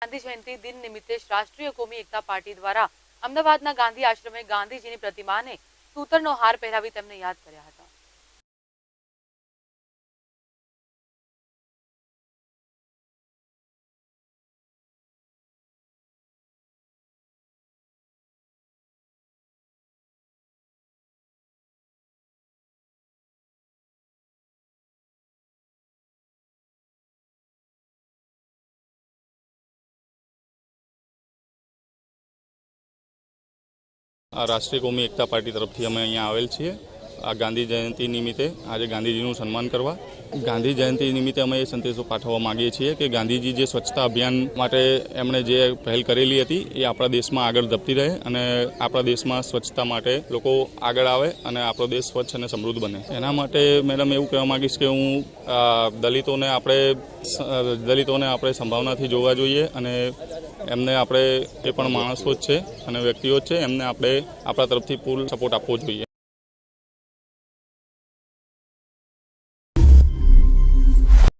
ગાંધી જયંતિ દિન નિમિત્તે રાષ્ટ્રીય કોમી એકતા પાર્ટી દ્વારા અમદાવાદના ગાંધી આશ્રમે ગાંધીજીની પ્રતિમાને સૂતરનો હાર પહેરાવી તેમને યાદ કર્યા હતા। राष्ट्रीय कौमी एकता पार्टी तरफ थी अमे अहींया आवेल छीए। आ गांधी जयंती निमित्ते आज गांधीजीનું सन्मान करवा गांधी जयंती निमित्ते अमे संदेशो पाठववा मांगीए छीए कि गांधीजी जे स्वच्छता अभियान माटे एमणे जे पहल करेली हती ए आपणा देशमां आगळ धपती रहे अने आपणा देशमां स्वच्छता माटे लोको आगळ आवे अने आपणो देश स्वच्छ अने समृद्ध बने। एना माटे मैडम एवुं कहेवा मांगीश कि हूँ दलितोने आपणे संभावनाथी जोवा जोईए अने एमने आपणे ए पण माणसो ज छे अने व्यक्तिओ ज छे एमने आपणे आपणा तरफथी पूर्ण सपोर्ट आपवो जोईए।